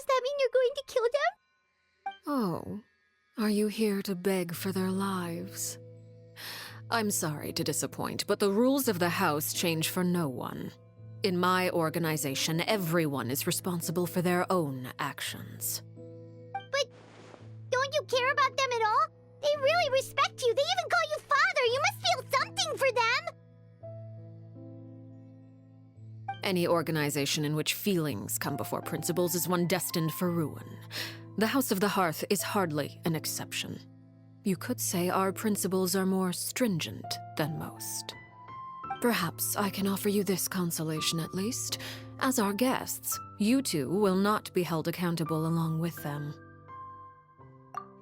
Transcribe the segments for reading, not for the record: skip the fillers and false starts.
that mean you're going to kill them? Oh, are you here to beg for their lives? I'm sorry to disappoint, but the rules of the house change for no one. In my organization, everyone is responsible for their own actions. But don't you care about them at all? They really respect you. They even call you father. You must feel something for them. Any organization in which feelings come before principles is one destined for ruin. The House of the Hearth is hardly an exception. You could say our principles are more stringent than most. Perhaps I can offer you this consolation at least. As our guests, you two will not be held accountable along with them.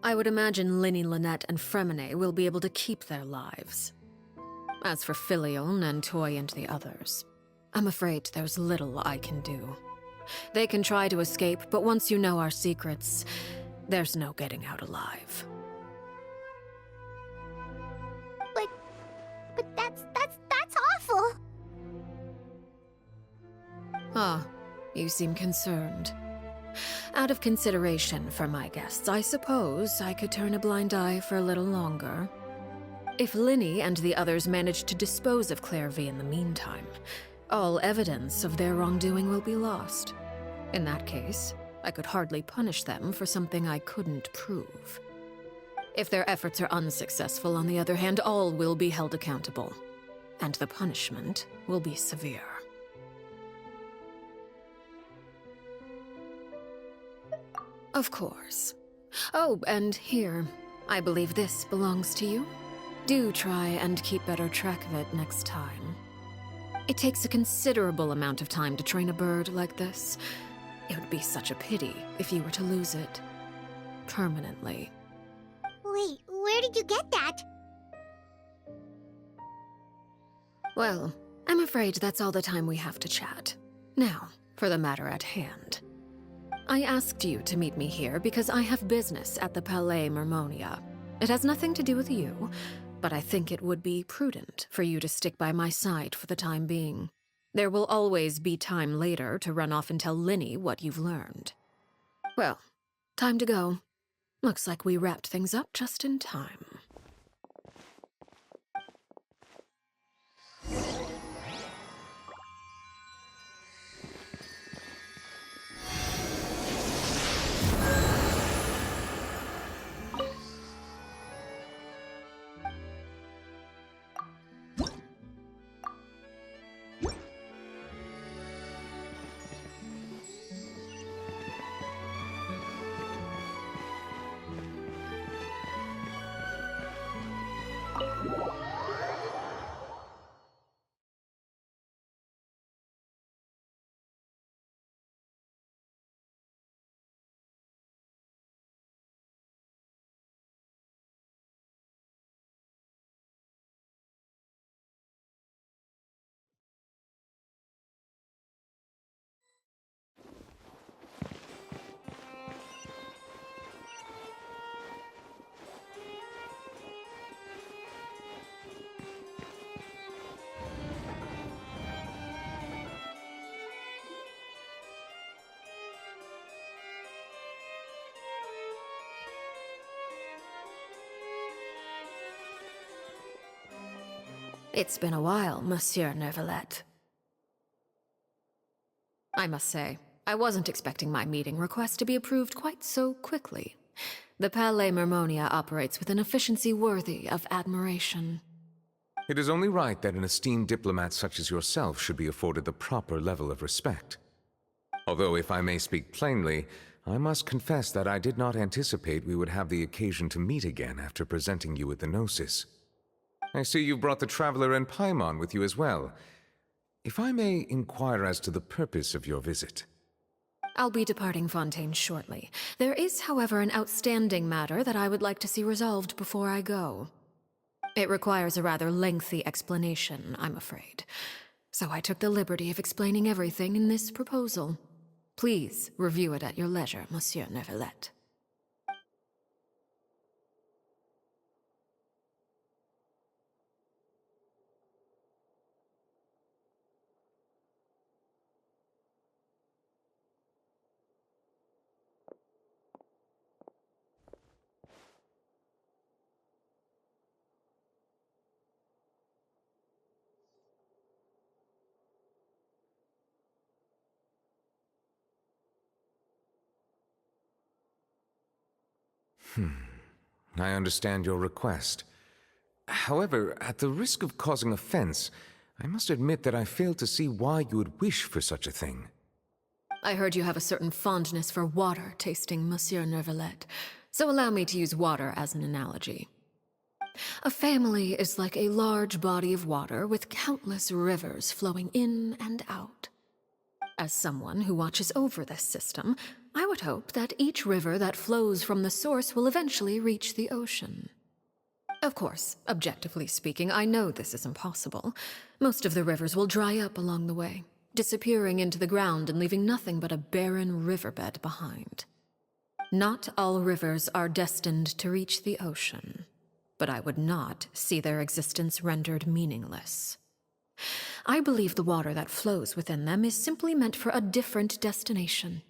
I would imagine Linny, Lynette, and Fremine will be able to keep their lives. As for Filial, Nantoy, and the others, I'm afraid there's little I can do. They can try to escape, but once you know our secrets, there's no getting out alive. But that's awful. Ah, you seem concerned. Out of consideration for my guests, I suppose I could turn a blind eye for a little longer. If Linny and the others manage to dispose of Claire V in the meantime, all evidence of their wrongdoing will be lost. In that case, I could hardly punish them for something I couldn't prove. If their efforts are unsuccessful, on the other hand, all will be held accountable, and the punishment will be severe. Of course. Oh, and here, I believe this belongs to you. Do try and keep better track of it next time. It takes a considerable amount of time to train a bird like this. It would be such a pity if you were to lose it. Permanently. Wait, where did you get that? Well, I'm afraid that's all the time we have to chat. Now, for the matter at hand. I asked you to meet me here because I have business at the Palais Mermonia. It has nothing to do with you, but I think it would be prudent for you to stick by my side for the time being. There will always be time later to run off and tell Linny what you've learned. Well, time to go. Looks like we wrapped things up just in time. It's been a while, Monsieur Neuvillette. I must say, I wasn't expecting my meeting request to be approved quite so quickly. The Palais Mermonia operates with an efficiency worthy of admiration. It is only right that an esteemed diplomat such as yourself should be afforded the proper level of respect. Although, if I may speak plainly, I must confess that I did not anticipate we would have the occasion to meet again after presenting you with the Gnosis. I see you brought the Traveler and Paimon with you as well. If I may inquire as to the purpose of your visit. I'll be departing Fontaine shortly. There is, however, an outstanding matter that I would like to see resolved before I go. It requires a rather lengthy explanation, I'm afraid. So I took the liberty of explaining everything in this proposal. Please review it at your leisure, Monsieur Neuvillette. I understand your request. However, at the risk of causing offense, I must admit that I fail to see why you would wish for such a thing. I heard you have a certain fondness for water tasting, Monsieur Neuvillette, so allow me to use water as an analogy. A family is like a large body of water with countless rivers flowing in and out. As someone who watches over this system, I would hope that each river that flows from the source will eventually reach the ocean. Of course, objectively speaking, I know this is impossible. Most of the rivers will dry up along the way, disappearing into the ground and leaving nothing but a barren riverbed behind. Not all rivers are destined to reach the ocean, but I would not see their existence rendered meaningless. I believe the water that flows within them is simply meant for a different destination,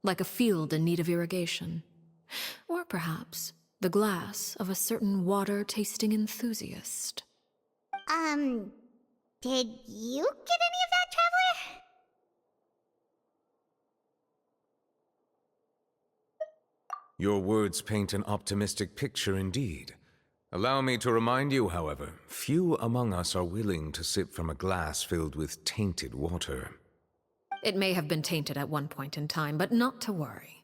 like a field in need of irrigation. Or perhaps the glass of a certain water-tasting enthusiast. Did you get any of that, Traveler? Your words paint an optimistic picture indeed. Allow me to remind you, however, few among us are willing to sip from a glass filled with tainted water. It may have been tainted at one point in time, but not to worry.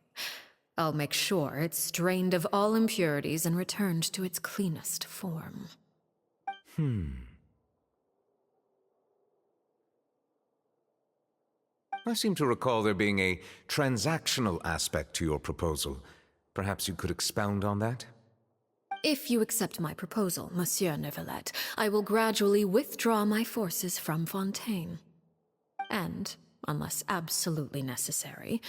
I'll make sure it's strained of all impurities and returned to its cleanest form. I seem to recall there being a transactional aspect to your proposal. Perhaps you could expound on that? If you accept my proposal, Monsieur Neuvillette, I will gradually withdraw my forces from Fontaine. And, unless absolutely necessary,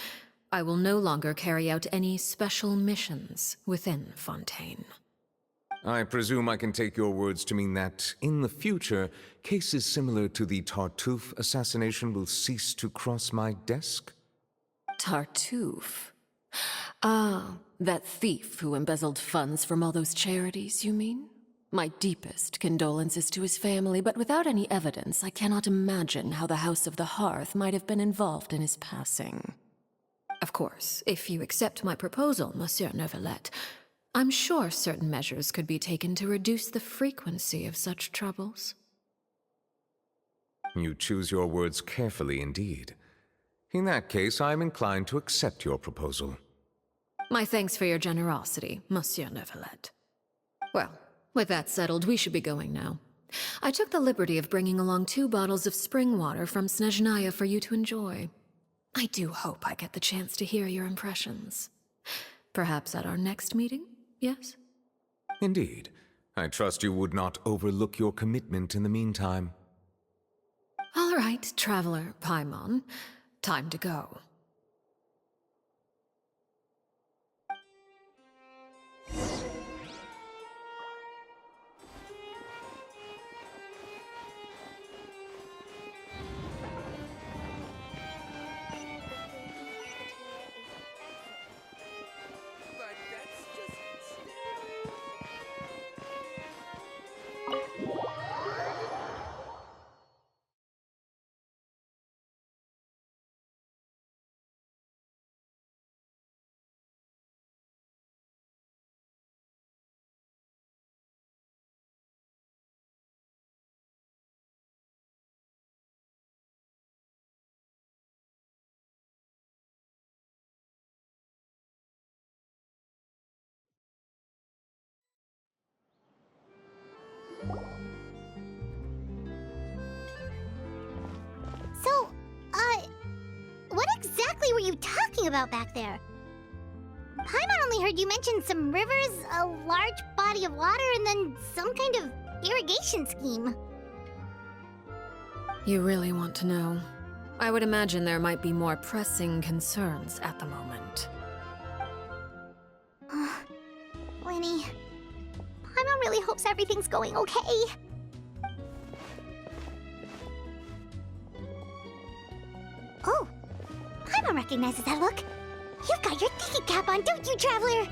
I will no longer carry out any special missions within Fontaine. I presume I can take your words to mean that, in the future, cases similar to the Tartuffe assassination will cease to cross my desk? Tartuffe? Ah, that thief who embezzled funds from all those charities, you mean? My deepest condolences to his family, but without any evidence, I cannot imagine how the House of the Hearth might have been involved in his passing. Of course, if you accept my proposal, Monsieur Neuvillette, I'm sure certain measures could be taken to reduce the frequency of such troubles. You choose your words carefully indeed. In that case, I am inclined to accept your proposal. My thanks for your generosity, Monsieur Neuvillette. Well, with that settled, we should be going now. I took the liberty of bringing along 2 bottles of spring water from Snezhnaya for you to enjoy. I do hope I get the chance to hear your impressions. Perhaps at our next meeting, yes? Indeed. I trust you would not overlook your commitment in the meantime. All right, Traveler Paimon. Time to go. So, what exactly were you talking about back there? Paimon only heard you mention some rivers, a large body of water, and then some kind of irrigation scheme. You really want to know? I would imagine there might be more pressing concerns at the moment. Winnie, Paimon really hopes everything's going okay. Oh, Paimon recognizes that look. You've got your thinking cap on, don't you, Traveler?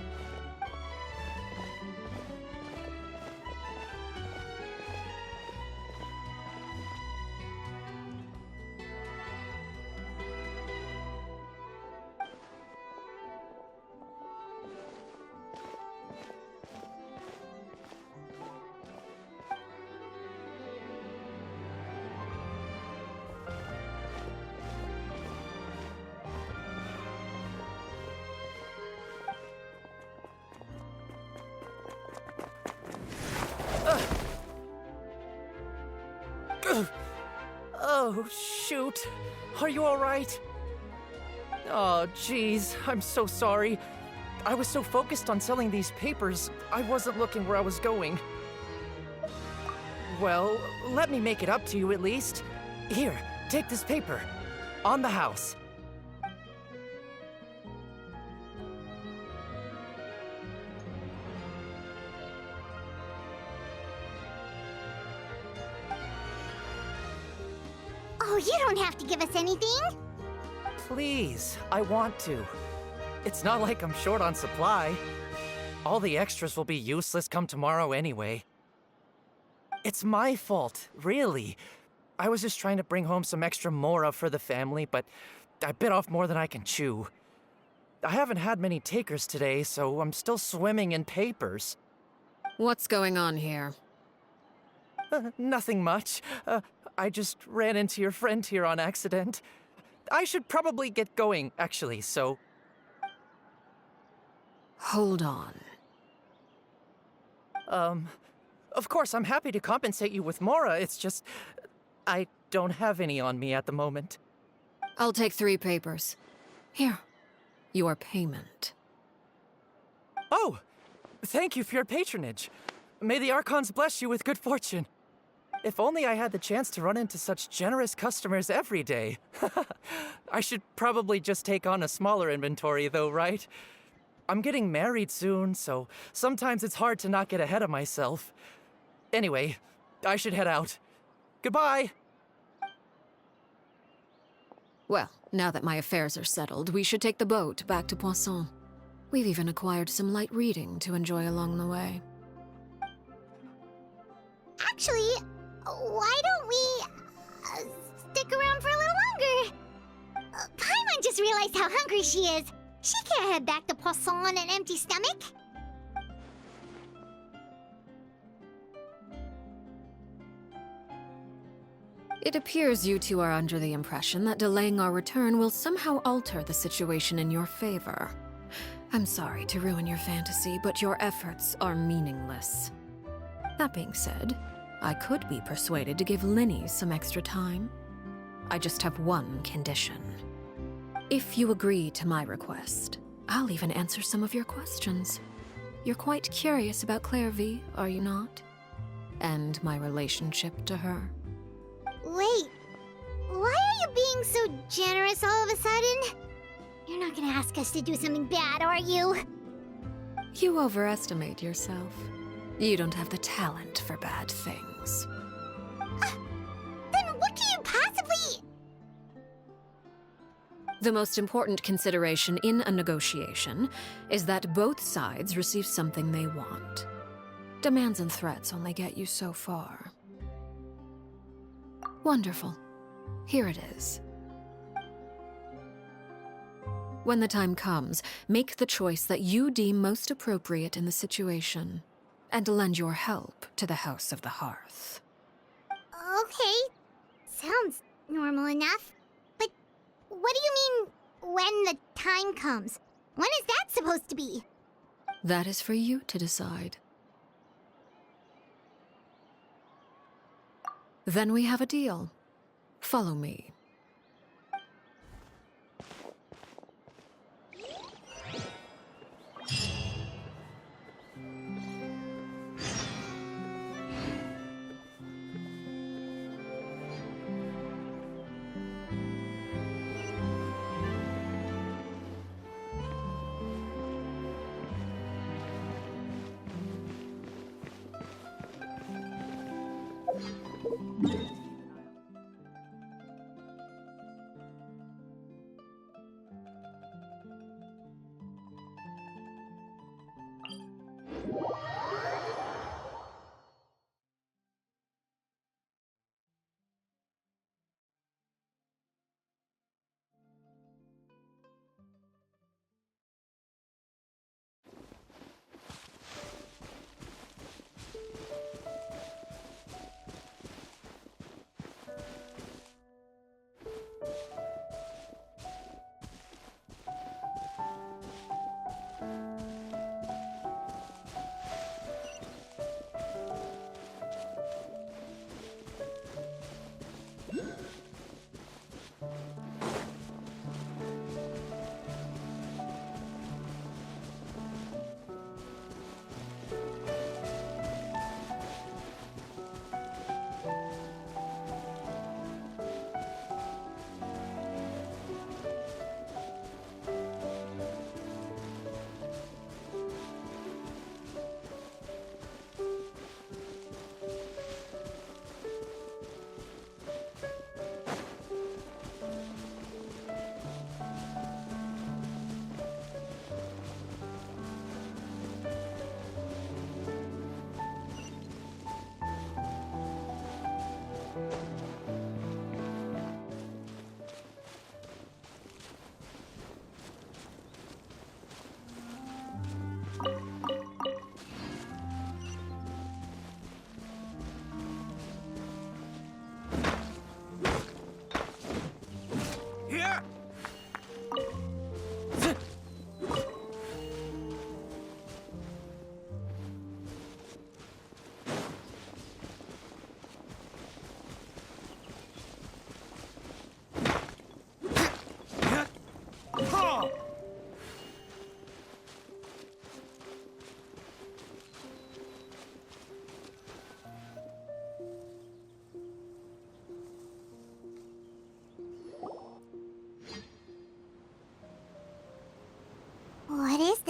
Oh, shoot. Are you alright? Oh, jeez. I'm so sorry. I was so focused on selling these papers, I wasn't looking where I was going. Well, let me make it up to you at least. Here, take this paper. On the house. Oh, you don't have to give us anything. Please, I want to. It's not like I'm short on supply. All the extras will be useless come tomorrow anyway. It's my fault, really. I was just trying to bring home some extra mora for the family, but I bit off more than I can chew. I haven't had many takers today, so I'm still swimming in papers. What's going on here? Nothing much. I just ran into your friend here on accident. I should probably get going, actually, so... Hold on. Of course, I'm happy to compensate you with mora, it's just... I don't have any on me at the moment. I'll take 3 papers. Here. Your payment. Oh! Thank you for your patronage. May the Archons bless you with good fortune. If only I had the chance to run into such generous customers every day. I should probably just take on a smaller inventory though, right? I'm getting married soon, so sometimes it's hard to not get ahead of myself. Anyway, I should head out. Goodbye! Well, now that my affairs are settled, we should take the boat back to Poisson. We've even acquired some light reading to enjoy along the way. Actually, why don't we stick around for a little longer? Paimon just realized how hungry she is. She can't head back to Poisson on an empty stomach. It appears you two are under the impression that delaying our return will somehow alter the situation in your favor. I'm sorry to ruin your fantasy, but your efforts are meaningless. That being said, I could be persuaded to give Linny some extra time. I just have one condition. If you agree to my request, I'll even answer some of your questions. You're quite curious about Clairvy, are you not? And my relationship to her. Wait, why are you being so generous all of a sudden? You're not gonna ask us to do something bad, are you? You overestimate yourself. You don't have the talent for bad things. Then what can you possibly... The most important consideration in a negotiation is that both sides receive something they want. Demands and threats only get you so far. Wonderful. Here it is. When the time comes, make the choice that you deem most appropriate in the situation, and lend your help to the House of the Hearth. Okay, sounds normal enough. But what do you mean, when the time comes? When is that supposed to be? That is for you to decide. Then we have a deal. Follow me.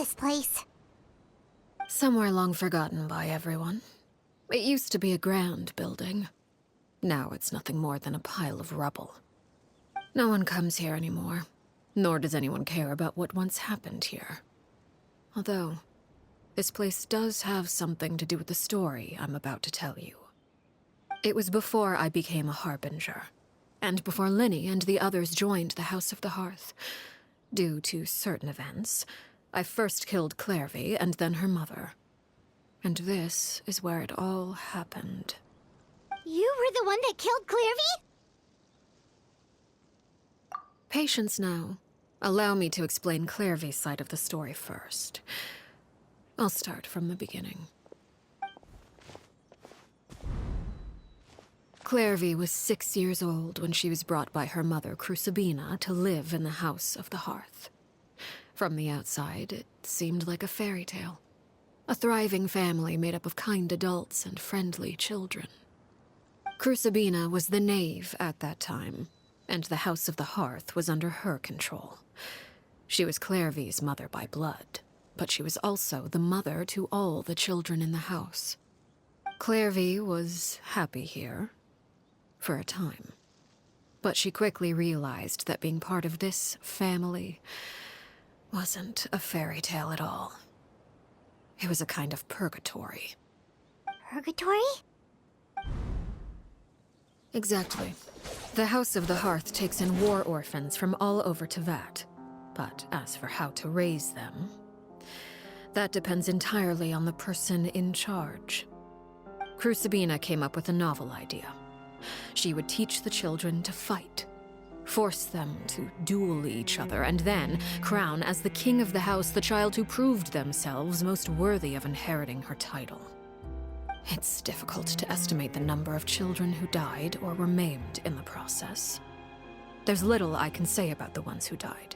this place? Somewhere long forgotten by everyone. It used to be a grand building. Now it's nothing more than a pile of rubble. No one comes here anymore, nor does anyone care about what once happened here. Although, this place does have something to do with the story I'm about to tell you. It was before I became a Harbinger, and before Linny and the others joined the House of the Hearth. Due to certain events, I first killed Clairvy and then her mother. And this is where it all happened. You were the one that killed Clairvy? Patience now. Allow me to explain Clairvy's side of the story first. I'll start from the beginning. Clairvy was 6 years old when she was brought by her mother, Crucibina, to live in the House of the Hearth. From the outside, it seemed like a fairy tale. A thriving family made up of kind adults and friendly children. Crucibina was the knave at that time, and the House of the Hearth was under her control. She was Clairvy's mother by blood, but she was also the mother to all the children in the house. Clairvy was happy here, for a time. But she quickly realized that being part of this family wasn't a fairy tale at all. It was a kind of purgatory. Purgatory? Exactly. The House of the Hearth takes in war orphans from all over Teyvat. But as for how to raise them, that depends entirely on the person in charge. Crucibina came up with a novel idea. She would teach the children to fight, force them to duel each other, and then crown as the king of the house the child who proved themselves most worthy of inheriting her title. It's difficult to estimate the number of children who died or were maimed in the process. There's little I can say about the ones who died.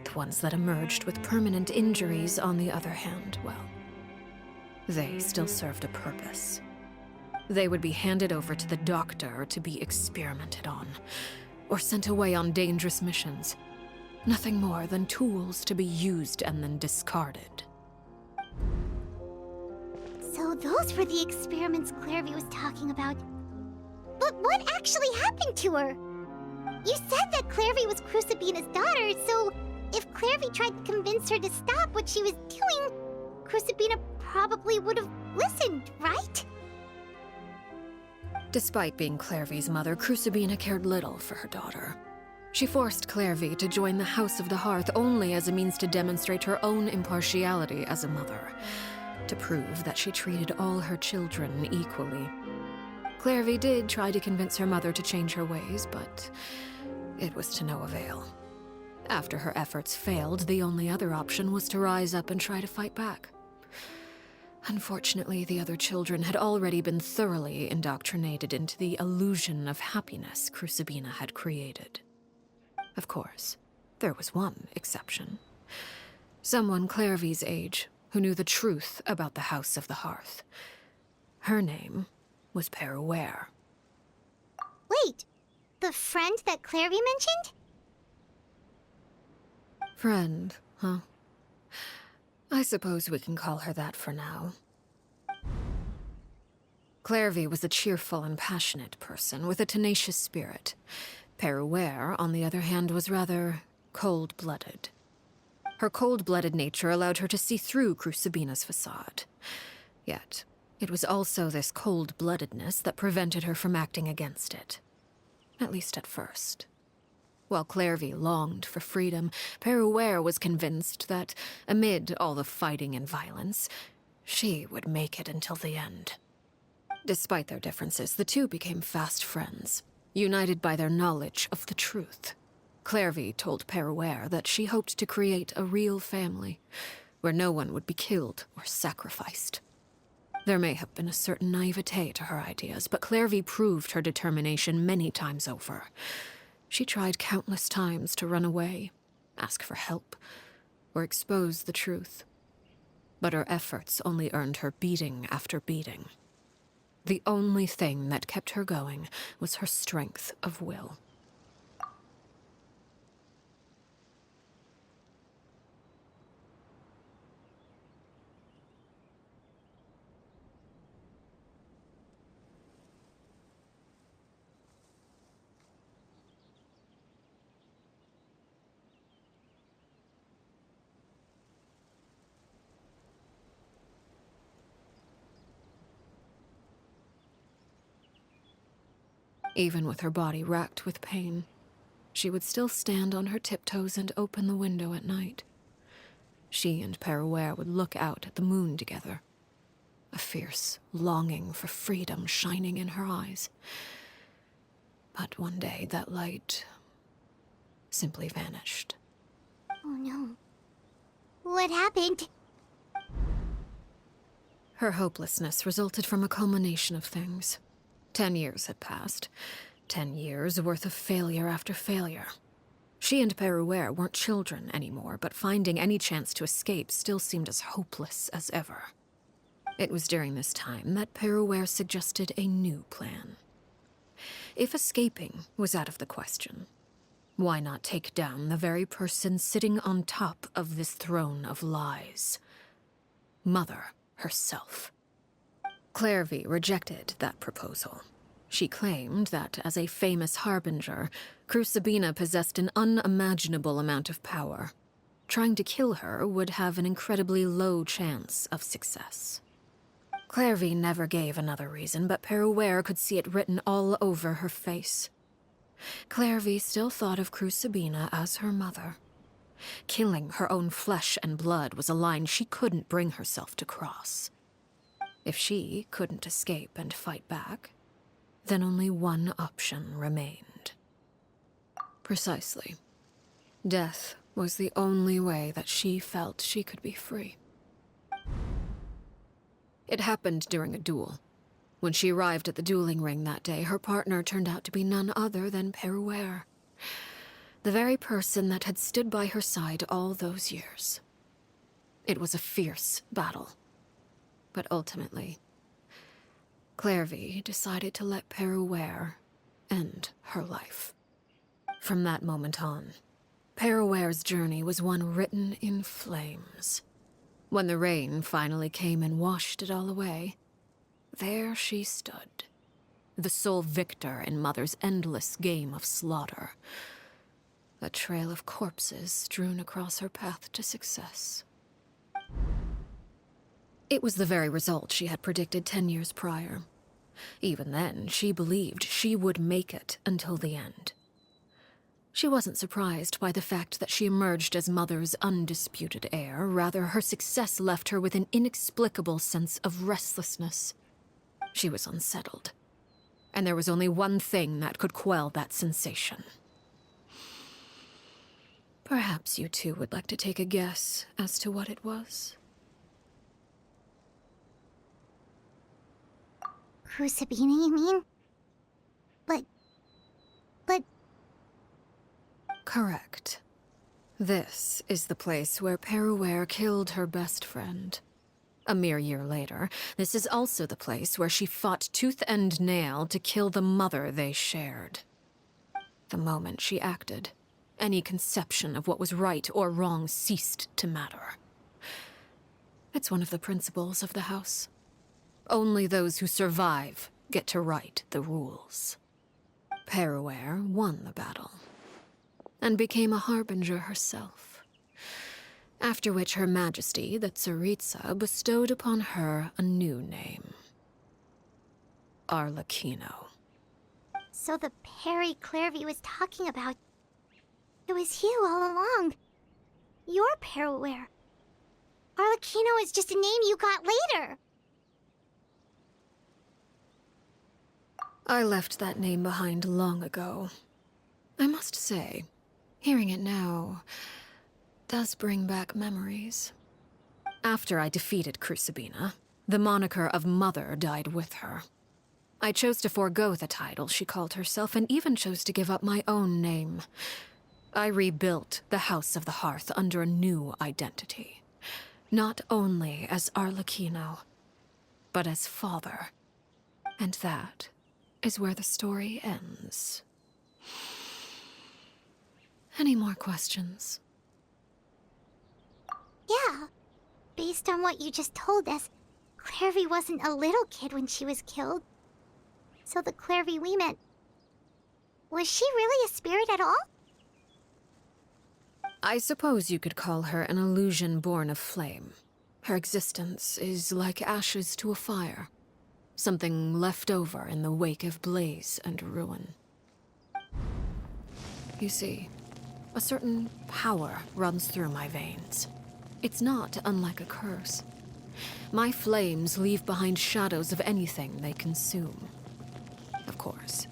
The ones that emerged with permanent injuries, on the other hand, well, they still served a purpose. They would be handed over to the doctor to be experimented on, or sent away on dangerous missions. Nothing more than tools to be used and then discarded. So those were the experiments Clairvy was talking about. But what actually happened to her? You said that Clairvy was Crucibina's daughter, so if Clairvy tried to convince her to stop what she was doing, Crucibina probably would have listened, right? Despite being Clairvy's mother, Crucibina cared little for her daughter. She forced Clairvy to join the House of the Hearth only as a means to demonstrate her own impartiality as a mother, to prove that she treated all her children equally. Clairvy did try to convince her mother to change her ways, but it was to no avail. After her efforts failed, the only other option was to rise up and try to fight back. Unfortunately, the other children had already been thoroughly indoctrinated into the illusion of happiness Crucibina had created. Of course, there was one exception. Someone Clairvy's age who knew the truth about the House of the Hearth. Her name was Peruere. Wait, the friend that Clairvy mentioned? Friend, huh? I suppose we can call her that for now. Clairvy was a cheerful and passionate person with a tenacious spirit. Peruere, on the other hand, was rather cold-blooded. Her cold-blooded nature allowed her to see through Crucibina's facade. Yet, it was also this cold-bloodedness that prevented her from acting against it. At least at first. While Clairvy longed for freedom, Peruere was convinced that, amid all the fighting and violence, she would make it until the end. Despite their differences, the two became fast friends, united by their knowledge of the truth. Clairvy told Peruere that she hoped to create a real family, where no one would be killed or sacrificed. There may have been a certain naivete to her ideas, but Clairvy proved her determination many times over. She tried countless times to run away, ask for help, or expose the truth. But her efforts only earned her beating after beating. The only thing that kept her going was her strength of will. Even with her body racked with pain, she would still stand on her tiptoes and open the window at night. She and Peruere would look out at the moon together, a fierce longing for freedom shining in her eyes. But one day that light simply vanished. Oh no. What happened? Her hopelessness resulted from a culmination of things. 10 years had passed. 10 years worth of failure after failure. She and Peruere weren't children anymore, but finding any chance to escape still seemed as hopeless as ever. It was during this time that Peruere suggested a new plan. If escaping was out of the question, why not take down the very person sitting on top of this throne of lies? Mother herself. Clairvy rejected that proposal. She claimed that, as a famous harbinger, Crucibina possessed an unimaginable amount of power. Trying to kill her would have an incredibly low chance of success. Clairvy never gave another reason, but Peruere could see it written all over her face. Clairvy still thought of Crucibina as her mother. Killing her own flesh and blood was a line she couldn't bring herself to cross. If she couldn't escape and fight back, then only one option remained. Precisely. Death was the only way that she felt she could be free. It happened during a duel. When she arrived at the dueling ring that day, her partner turned out to be none other than Peruere, the very person that had stood by her side all those years. It was a fierce battle. But ultimately, Clairvy decided to let Peruere end her life. From that moment on, Peruere's journey was one written in flames. When the rain finally came and washed it all away, there she stood, the sole victor in Mother's endless game of slaughter. A trail of corpses strewn across her path to success. It was the very result she had predicted 10 years prior. Even then, she believed she would make it until the end. She wasn't surprised by the fact that she emerged as Mother's undisputed heir. Rather, her success left her with an inexplicable sense of restlessness. She was unsettled, and there was only one thing that could quell that sensation. Perhaps you two would like to take a guess as to what it was? Crucibina, you mean? But... Correct. This is the place where Peruere killed her best friend. A mere year later, this is also the place where she fought tooth and nail to kill the mother they shared. The moment she acted, any conception of what was right or wrong ceased to matter. It's one of the principles of the house. Only those who survive get to write the rules. Peruere won the battle, and became a harbinger herself. After which Her Majesty, the Tsaritsa, bestowed upon her a new name. Arlecchino. So the Perry Clairvy was talking about... It was you all along. You're Peruere. Arlecchino is just a name you got later. I left that name behind long ago. I must say, hearing it now does bring back memories. After I defeated Crucibina, the moniker of Mother died with her. I chose to forego the title she called herself, and even chose to give up my own name. I rebuilt the House of the Hearth under a new identity. Not only as Arlecchino, but as father. And that is where the story ends. Any more questions? Yeah. Based on what you just told us, Clairvy wasn't a little kid when she was killed. So the Clairvy we met... Was she really a spirit at all? I suppose you could call her an illusion born of flame. Her existence is like ashes to a fire. something left over in the wake of blaze and ruin. You see, a certain power runs through my veins. It's not unlike a curse. My flames leave behind shadows of anything they consume. Of course,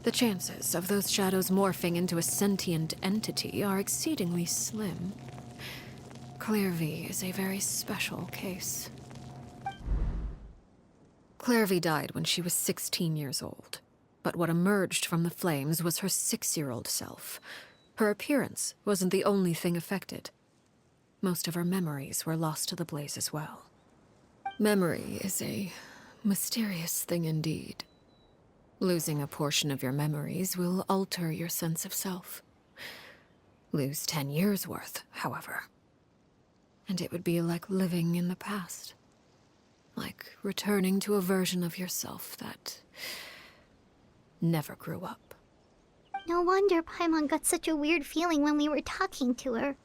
the chances of those shadows morphing into a sentient entity are exceedingly slim. Clairvy is a very special case. Clairvy died when she was 16 years old, but what emerged from the flames was her 6-year-old self. Her appearance wasn't the only thing affected. Most of her memories were lost to the blaze as well. Memory is a mysterious thing indeed. Losing a portion of your memories will alter your sense of self. Lose 10 years' worth, however, and it would be like living in the past. Like returning to a version of yourself that never grew up. No wonder Paimon got such a weird feeling when we were talking to her.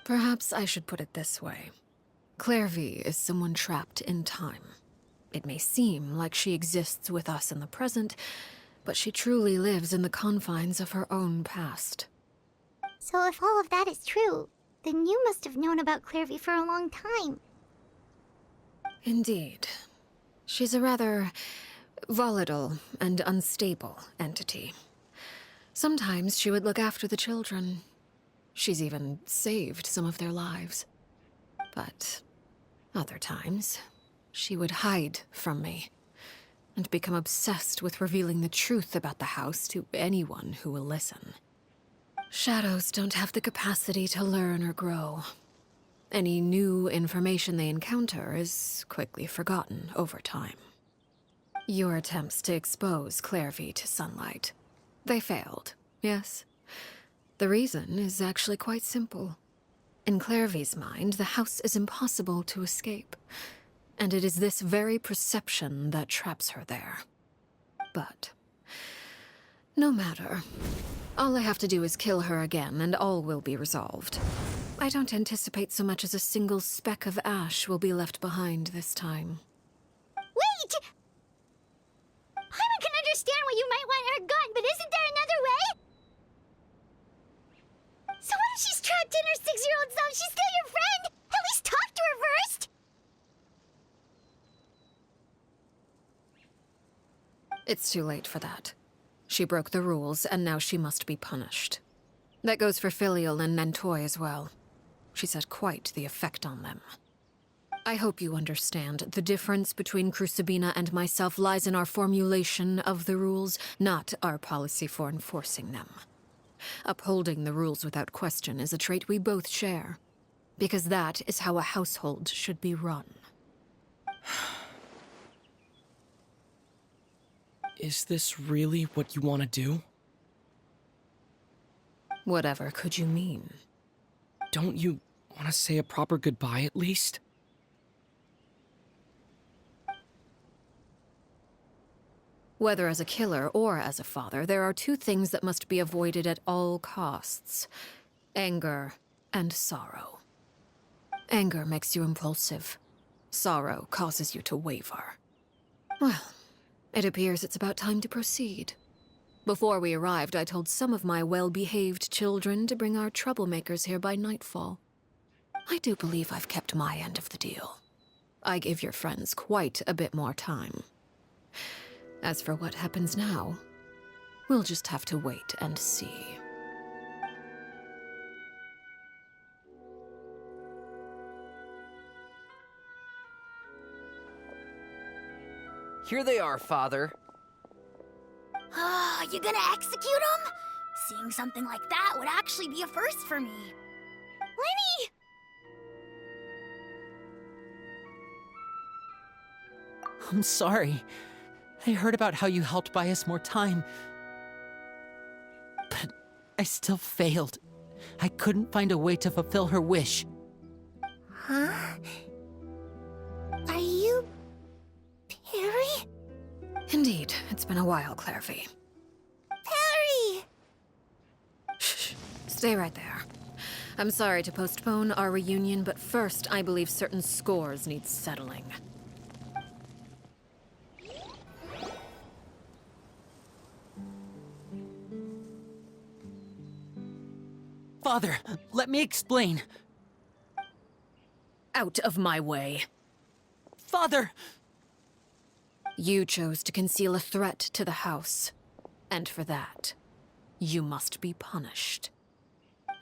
Perhaps I should put it this way. Clairvy is someone trapped in time. It may seem like she exists with us in the present, but she truly lives in the confines of her own past. So if all of that is true, then you must have known about Clairvy for a long time. Indeed. She's a rather volatile and unstable entity. Sometimes she would look after the children. She's even saved some of their lives. But other times, she would hide from me and become obsessed with revealing the truth about the house to anyone who will listen. Shadows don't have the capacity to learn or grow. Any new information they encounter is quickly forgotten over time. Your attempts to expose Clairvy to sunlight, they failed, yes? The reason is actually quite simple. In Clairvy's mind, the house is impossible to escape, and it is this very perception that traps her there. But no matter. All I have to do is kill her again, and all will be resolved. I don't anticipate so much as a single speck of ash will be left behind this time. Wait! Paimon can understand why you might want her gone, but isn't there another way? So what if she's trapped in her 6-year-old self? She's still your friend! At least talk to her first! It's too late for that. She broke the rules, and now she must be punished. That goes for Filial and Nentoy as well. She's had quite the effect on them. I hope you understand. The difference between Crucibina and myself lies in our formulation of the rules, not our policy for enforcing them. Upholding the rules without question is a trait we both share, because that is how a household should be run. Is this really what you want to do? Whatever could you mean? Don't you want to say a proper goodbye at least? Whether as a killer or as a father, there are two things that must be avoided at all costs: anger and sorrow. Anger makes you impulsive. Sorrow causes you to waver. Well, it appears it's about time to proceed. Before we arrived, I told some of my well-behaved children to bring our troublemakers here by nightfall. I do believe I've kept my end of the deal. I give your friends quite a bit more time. As for what happens now, we'll just have to wait and see. Here they are, Father. You gonna execute him? Seeing something like that would actually be a first for me. Lenny! I'm sorry. I heard about how you helped buy us more time. But I still failed. I couldn't find a way to fulfill her wish. Huh? Are you... Perry? Indeed, it's been a while, Clairvy. Perry! Shh, stay right there. I'm sorry to postpone our reunion, but first I believe certain scores need settling. Father, let me explain. Out of my way. Father! You chose to conceal a threat to the house. And for that, you must be punished.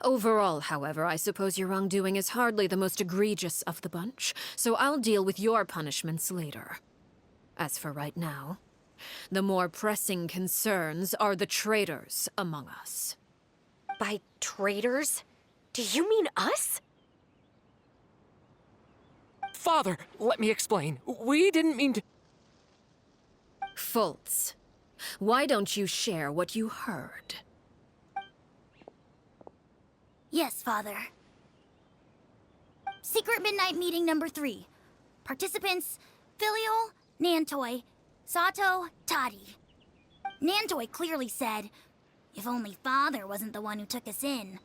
Overall, however, I suppose your wrongdoing is hardly the most egregious of the bunch, so I'll deal with your punishments later. As for right now, the more pressing concerns are the traitors among us. By traitors? Do you mean us? Father, let me explain. We didn't mean to. Fultz, why don't you share what you heard? Yes, Father. Secret Midnight Meeting number 3. Participants, Filial, Nantoy, Sato, Toddy. Nantoy clearly said, if only Father wasn't the one who took us in.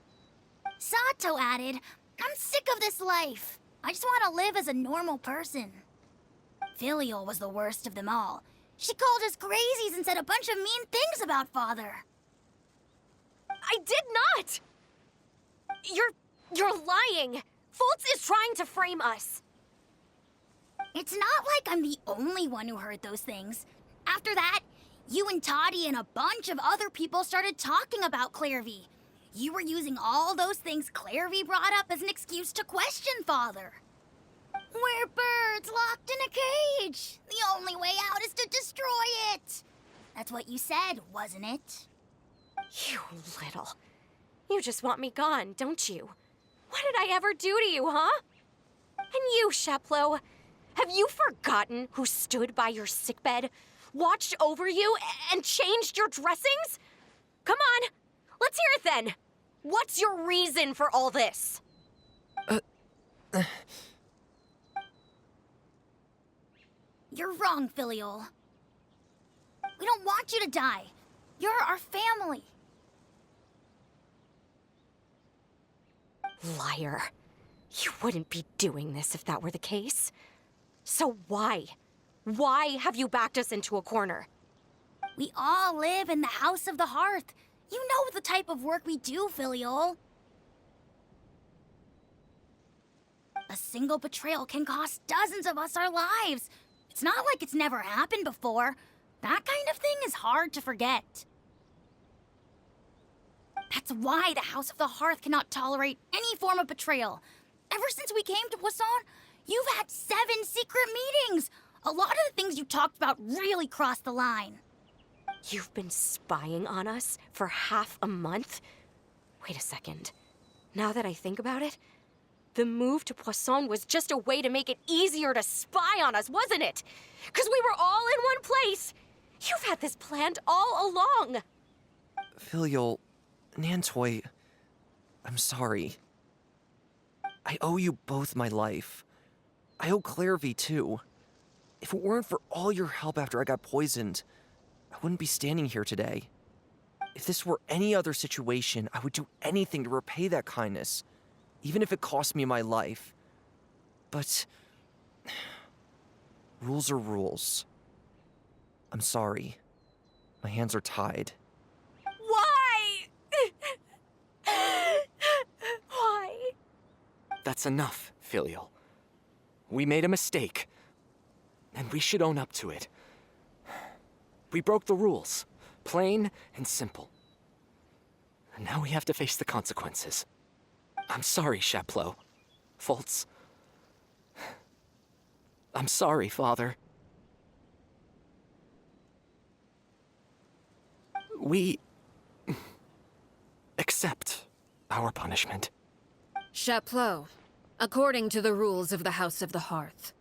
Sato added, I'm sick of this life. I just want to live as a normal person. Filial was the worst of them all. She called us crazies and said a bunch of mean things about Father. I did not! You're lying! Fultz is trying to frame us! It's not like I'm the only one who heard those things. After that, you and Toddy and a bunch of other people started talking about Clairvy. You were using all those things Clairvy brought up as an excuse to question Father. We're birds locked in a cage. The only way out is to destroy it. That's what you said, wasn't it? You little... You just want me gone, don't you? What did I ever do to you, huh? And you, Sheplo, have you forgotten who stood by your sickbed, watched over you, and changed your dressings? Come on, let's hear it then. What's your reason for all this? You're wrong, Filial. We don't want you to die. You're our family. Liar. You wouldn't be doing this if that were the case. So why? Why have you backed us into a corner? We all live in the House of the Hearth. You know the type of work we do, Filial. A single betrayal can cost dozens of us our lives. It's not like it's never happened before. That kind of thing is hard to forget. That's why the House of the Hearth cannot tolerate any form of betrayal. Ever since we came to Poisson, you've had 7 secret meetings. A lot of the things you talked about really crossed the line. You've been spying on us for half a month? Wait a second. Now that I think about it, the move to Poisson was just a way to make it easier to spy on us, wasn't it? Because we were all in one place. You've had this planned all along. Filial, Nantoy, I'm sorry. I owe you both my life. I owe Clairvy too. If it weren't for all your help after I got poisoned, I wouldn't be standing here today. If this were any other situation, I would do anything to repay that kindness, even if it cost me my life. But rules are rules. I'm sorry. My hands are tied. Why? Why? That's enough, Filial. We made a mistake, and we should own up to it. We broke the rules, plain and simple. And now we have to face the consequences. I'm sorry, Sheplo. Fultz. I'm sorry, Father. We accept our punishment. Chapleau, according to the rules of the House of the Hearth,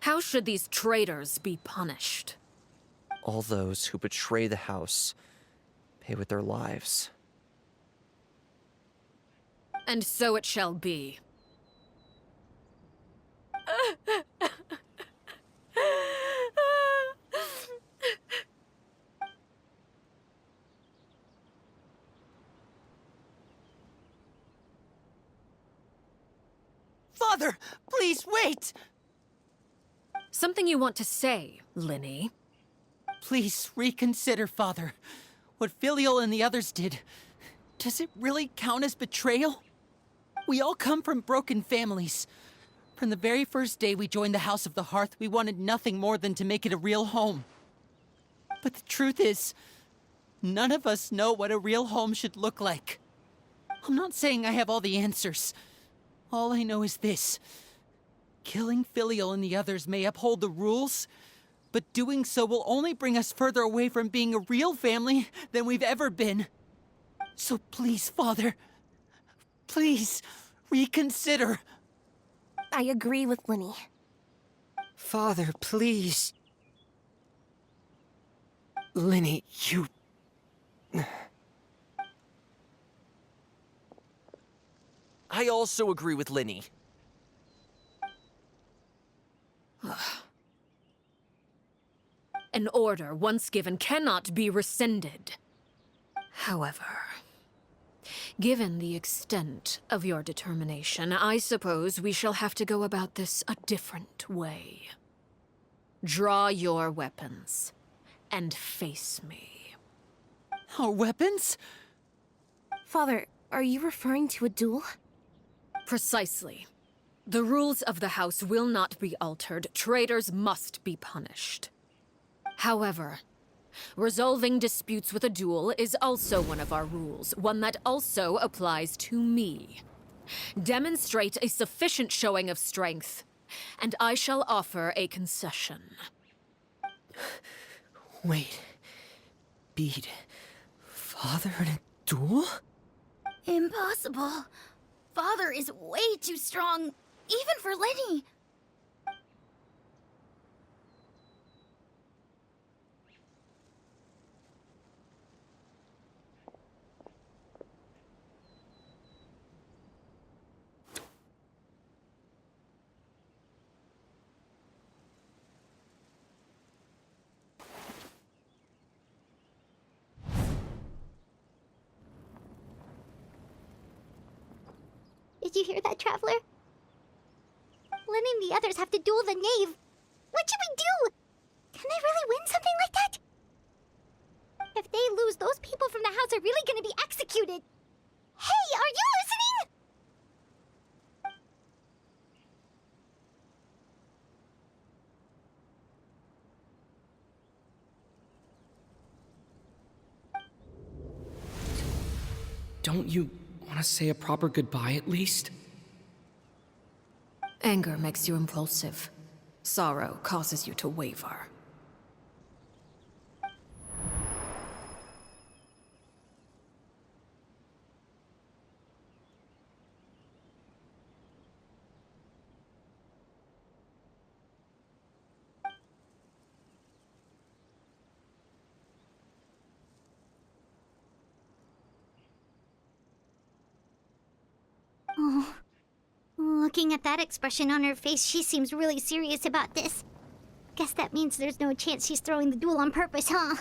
how should these traitors be punished? All those who betray the house pay with their lives. And so it shall be. Father, please wait! Something you want to say, Linny? Please reconsider, Father. What Filial and the others did Does it really count as betrayal? We all come from broken families. From the very first day we joined the House of the Hearth, we wanted nothing more than to make it a real home. But the truth is, none of us know what a real home should look like. I'm not saying I have all the answers. All I know is this. Killing Filial and the others may uphold the rules, but doing so will only bring us further away from being a real family than we've ever been. So please, Father, please, reconsider. I agree with Linny. Father, please. Linny, you... I also agree with Linny. An order once given cannot be rescinded. However, given the extent of your determination, I suppose we shall have to go about this a different way. Draw your weapons and face me. Our weapons? Father, are you referring to a duel? Precisely. The rules of the house will not be altered. Traitors must be punished. However, resolving disputes with a duel is also one of our rules, one that also applies to me. Demonstrate a sufficient showing of strength, and I shall offer a concession. Wait. Beat Father in a duel? Impossible. Father is way too strong, even for Linny. Did you hear that, Traveler? Linny and the others have to duel the knave. What should we do? Can they really win something like that? If they lose, those people from the house are really gonna be executed. Hey, are you listening? Don't you want to say a proper goodbye at least? Anger makes you impulsive. Sorrow causes you to waver. Oh. Looking at that expression on her face, she seems really serious about this. Guess that means there's no chance she's throwing the duel on purpose, huh?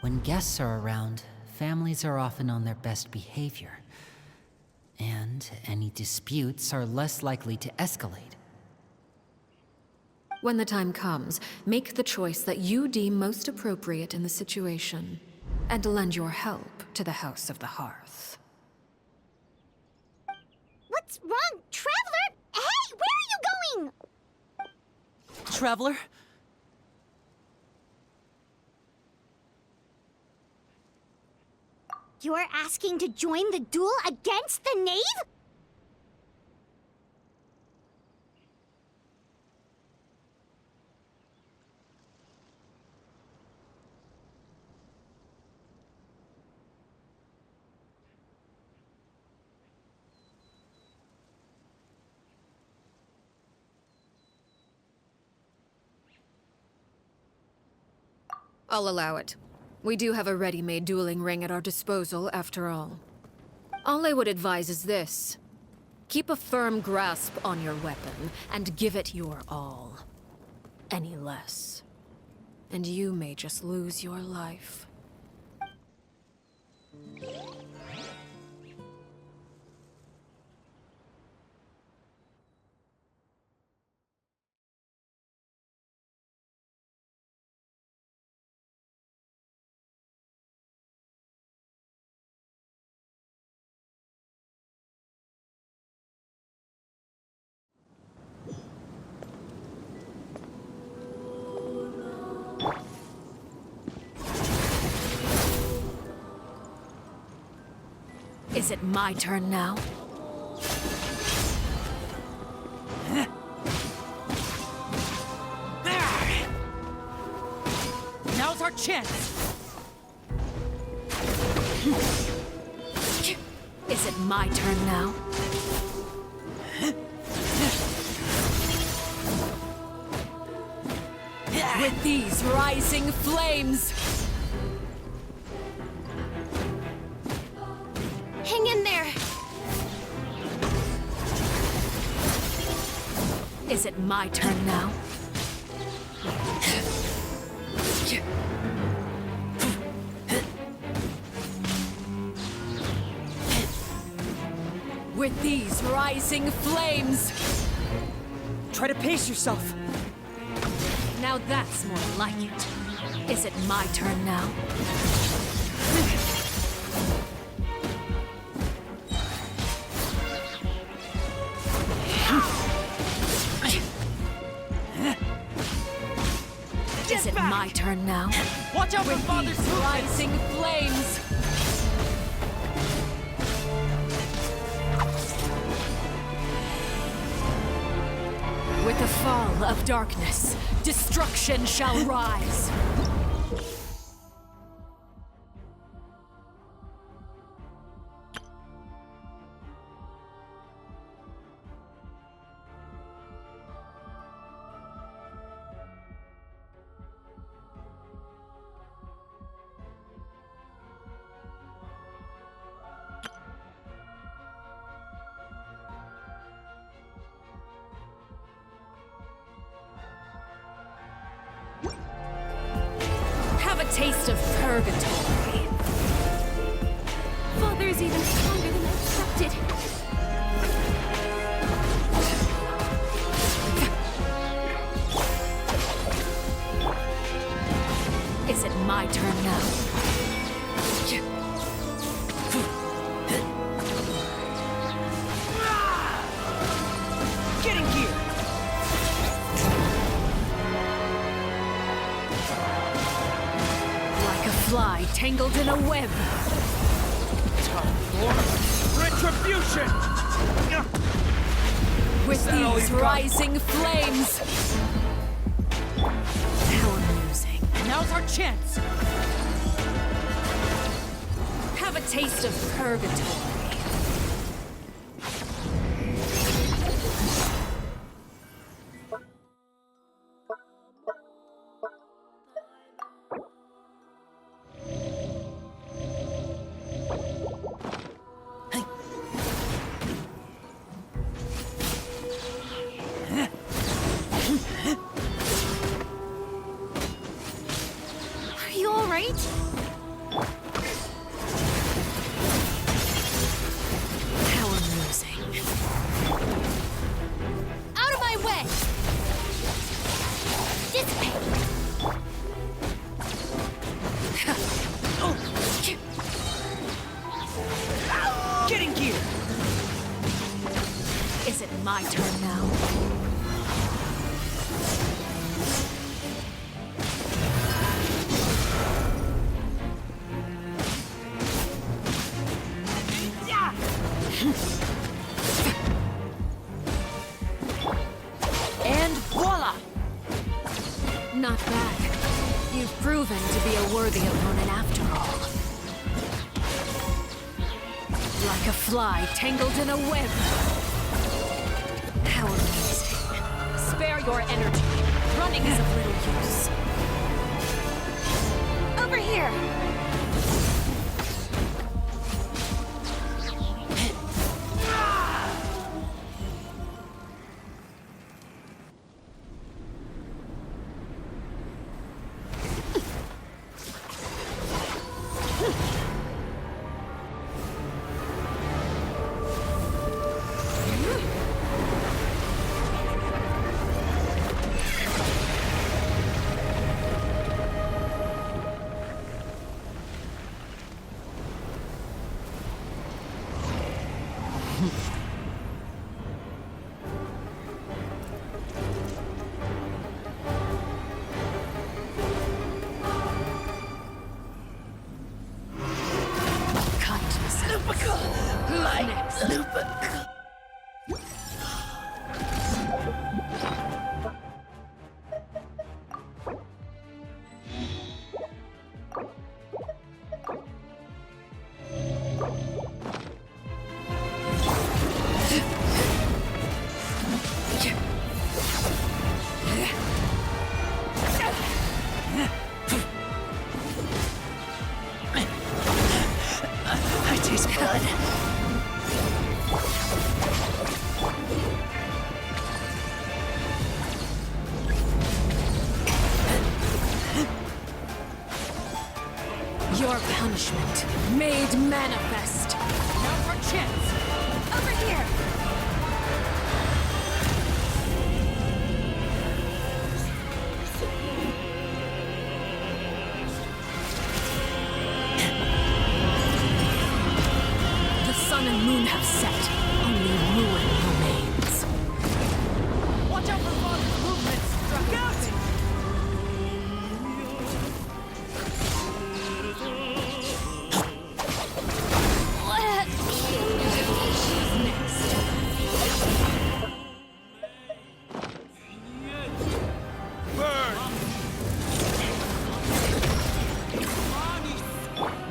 When guests are around, families are often on their best behavior. And any disputes are less likely to escalate. When the time comes, make the choice that you deem most appropriate in the situation, and lend your help to the House of the Hearth. What's wrong, Traveler? Hey, where are you going? Traveler? You're asking to join the duel against the knave? I'll allow it. We do have a ready-made dueling ring at our disposal, after all. All I would advise is this. Keep a firm grasp on your weapon, and give it your all. Any less, and you may just lose your life. Is it my turn now? Now's our chance! Is it my turn now? With these rising flames! Hang in there! Is it my turn now? With these rising flames! Try to pace yourself! Now that's more like it. Is it my turn now? Is it my turn now? Watch out for With Father's these rising flames! With the fall of darkness, destruction shall rise. Have a taste of purgatory. Father's even stronger than I expected. Is it my turn now? Get in gear! Like a fly tangled in a web. Retribution! With these rising flames. How amusing. Now's our chance! Have a taste of purgatory. Are you alright? How amusing. Out of my way! Dissipate! Get in gear! Is it my turn now? And voila! Not bad. You've proven to be a worthy opponent after all. Like a fly tangled in a web. How amazing. Spare your energy. Running is of little use. Over here! I taste blood. Your punishment made manifest. Now for a chance. Over here! The sun and moon have set. Only ruin remains. Watch out for Father's movements. Look out!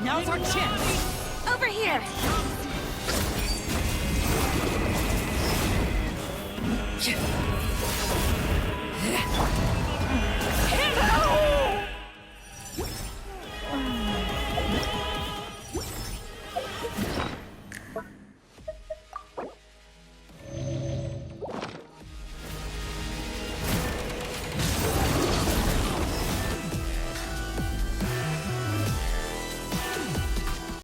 Now's our chance. Over here!